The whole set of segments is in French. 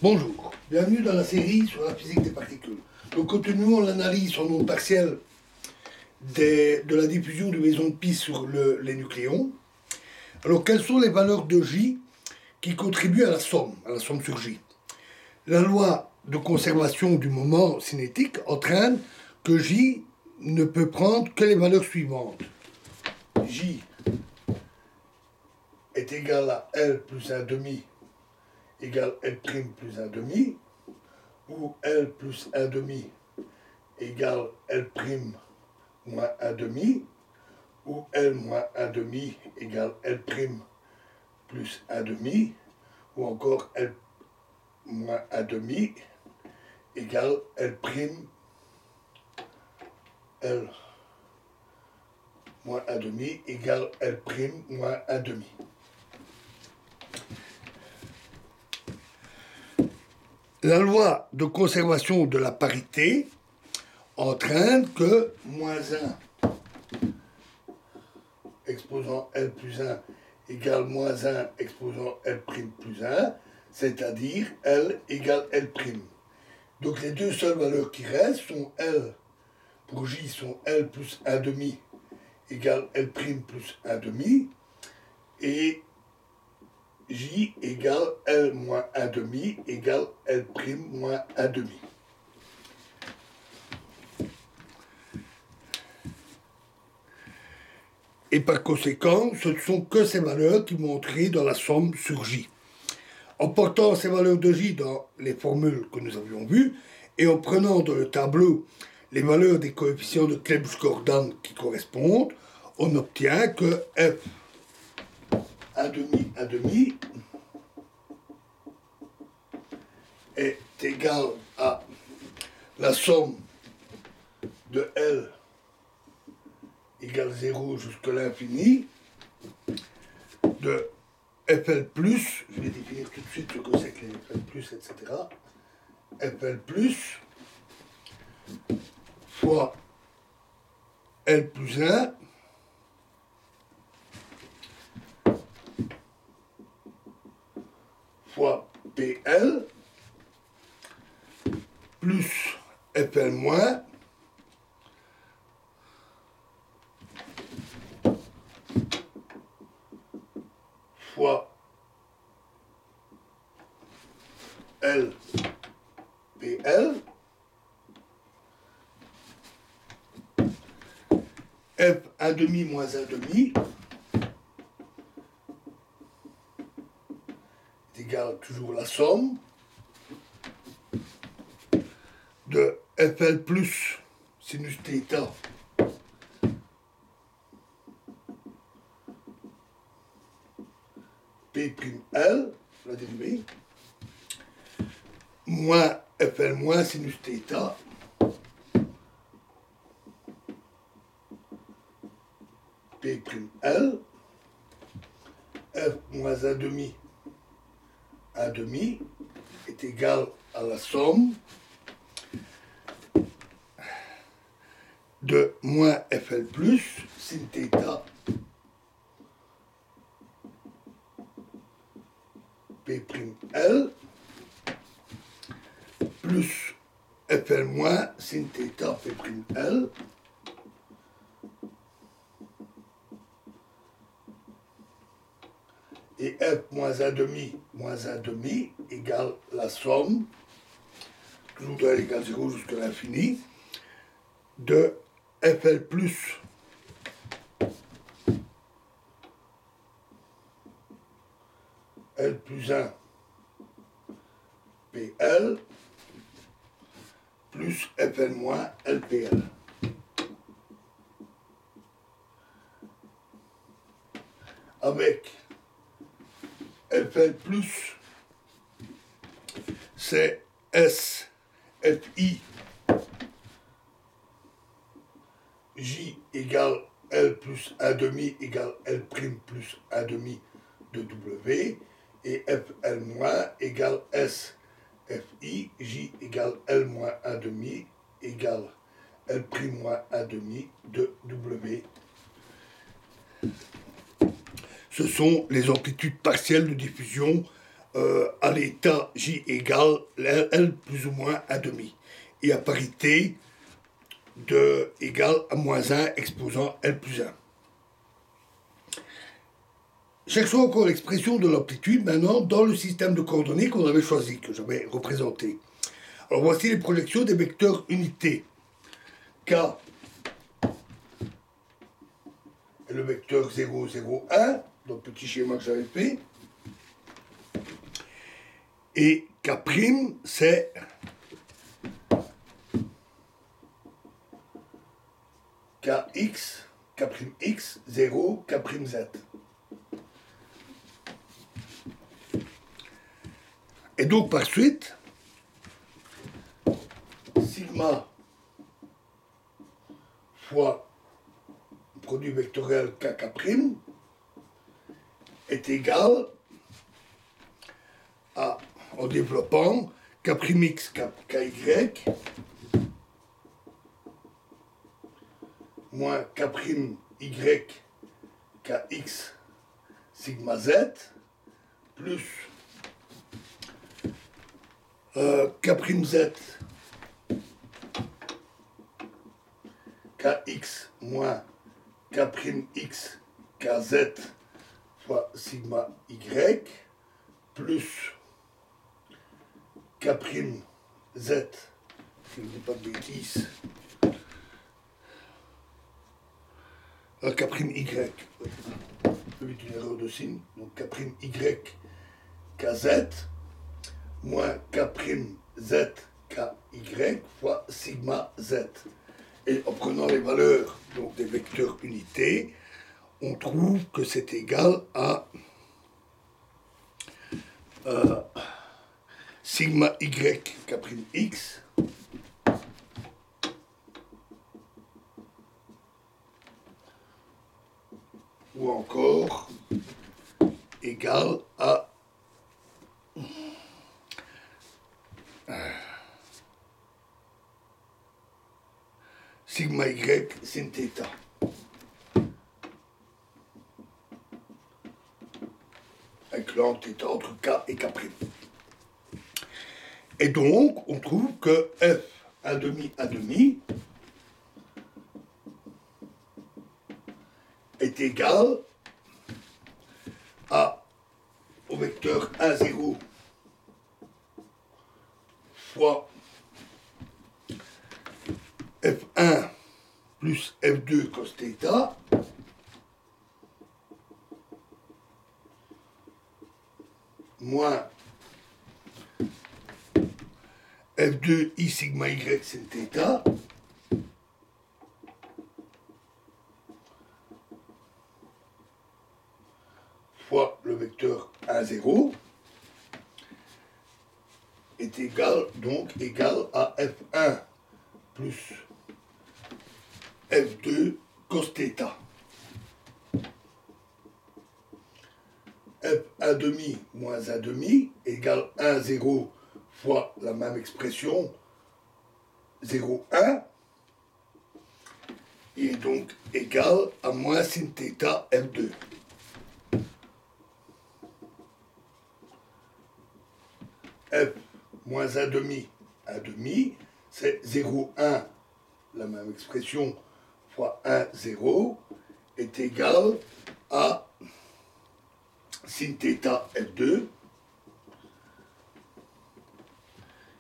Bonjour, bienvenue dans la série sur la physique des particules. Donc continuons l'analyse en ondes partielles de la diffusion du méson de pi sur les nucléons. Alors quelles sont les valeurs de J qui contribuent à la somme sur J? La loi de conservation du moment cinétique entraîne que J ne peut prendre que les valeurs suivantes. J est égal à L plus 1 demi égale L' plus 1 demi, où L plus 1 demi égale L' moins 1 demi, où L moins 1 demi égale L' plus 1 demi, ou encore L moins 1 demi égale L', L moins 1 demi égale L' moins 1 demi. La loi de conservation de la parité entraîne que moins 1 exposant L plus 1 égale moins 1 exposant L' plus 1, c'est-à-dire L égale L'. Donc les deux seules valeurs qui restent sont L, pour J sont L plus 1 demi égale L' plus 1 demi, et J égale L moins 1 demi égale L' moins 1 demi. Et par conséquent, ce ne sont que ces valeurs qui vont entrer dans la somme sur J. En portant ces valeurs de J dans les formules que nous avions vues, et en prenant dans le tableau les valeurs des coefficients de Clebsch-Gordan qui correspondent, on obtient que F 1 demi est égal à la somme de L égale 0 jusqu'à l'infini de FL+, je vais définir tout de suite ce que c'est que les FL+, etc. FL+, fois L plus 1 fois PL plus FL moins fois L PL F 1 demi moins 1 demi est égal toujours la somme de FL plus sinus θ P'L, la dérivée, moins FL moins sinus θ P'L, F moins 1 demi est égal à la somme de moins FL plus sin θ P'L plus FL moins sin θ P'L et F moins 1 demi égale la somme, toujours de L égale 0 jusqu'à l'infini, de FL plus L plus 1 PL plus FL moins LPL. Avec FL plus, c'est S FI J égale L plus 1 demi égale L' plus 1 demi de W, et FL moins égale S FI J égale L moins 1 demi égale L' moins 1 demi de W. Ce sont les amplitudes partielles de diffusion à l'état J égale L plus ou moins 1 demi. Et à parité de égale à moins 1 exposant L plus 1. Cherchons encore l'expression de l'amplitude maintenant dans le système de coordonnées qu'on avait choisi, que j'avais représenté. Alors voici les projections des vecteurs unités. K est le vecteur 0, 0, 1, dans le petit schéma que j'avais fait. Et K', c'est Kx, K'x, 0, K'z. Et donc par suite, sigma fois produit vectoriel Kk' est égal à, en développant, K'x, Ky, moins K'y, Kx, sigma z, plus K'z, Kx, moins K'x, Kz, fois sigma y, plus K'z, si je ne dis pas de bêtises, K'y, c'est une erreur de signe, donc K'y, Kz, moins K'z, Ky, fois sigma z. Et en prenant les valeurs donc, des vecteurs unités, on trouve que c'est égal à sigma y K'x ou encore égal à sigma y sin θ. Avec l'angle θ entre K et K'. Et donc, on trouve que F un demi est égal au vecteur 1, 0 fois F1 plus F2 cos θ moins F2 I sigma Y sin θ fois le vecteur 1, 0 est égal, donc égal à F1 plus F2 cos θ. F1 demi moins 1 demi égale 1, 0 fois la même expression 0, 1 et est donc égal à moins sin θ F2. F moins 1 demi, c'est 0, 1, la même expression, fois 1, 0, est égal à sin θ F2,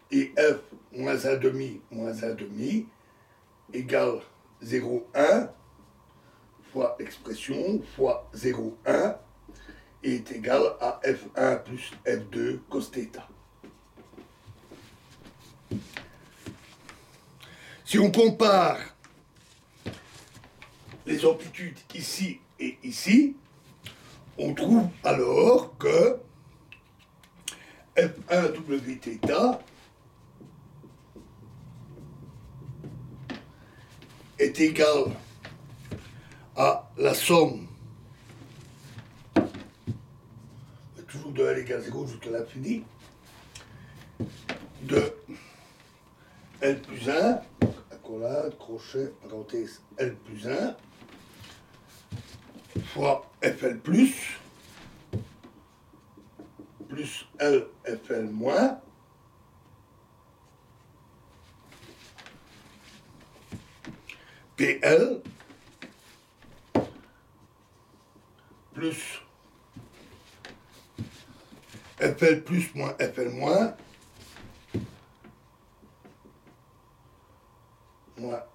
et F moins 1 demi, égale 0, 1, fois l'expression, fois 0, 1, et est égal à F1 plus F2 cos θ. Si on compare les amplitudes ici et ici, on trouve alors que F1 Wθ est égal à la somme toujours de L égale 0 jusqu'à l'infini de L plus 1, accolade, crochet, parenthèse, L plus 1, fois FL plus L, Fl moins, PL plus Fl plus moins Fl moins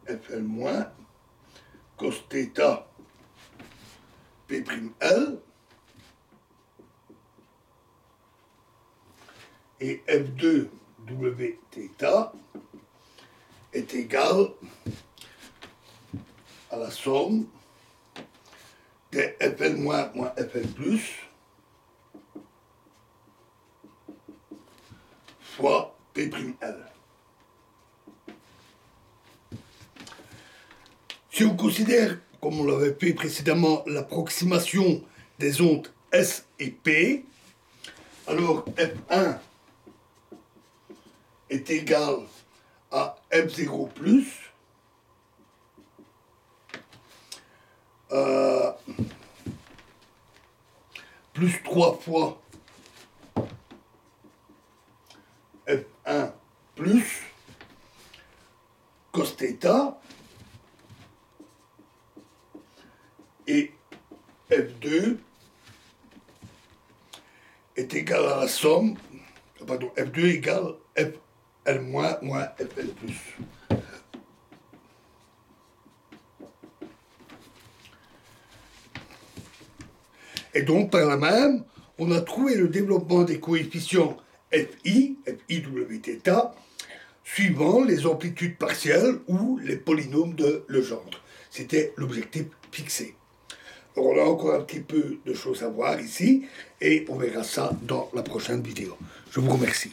Fl moins cos θ P'L et F2 Wθ est égal à la somme de Fl moins Fl plus fois P'L. Si on considère, comme on l'avait fait précédemment, l'approximation des ondes S et P, alors F1 est égal à F0 plus 3 fois F1 plus cos θ et F2 est égal à la somme, pardon, F2 égale Fl moins Fl plus. Et donc, par là même, on a trouvé le développement des coefficients Fi, Fiwθ, suivant les amplitudes partielles ou les polynômes de Legendre. C'était l'objectif fixé. Alors, on a encore un petit peu de choses à voir ici, et on verra ça dans la prochaine vidéo. Je vous remercie.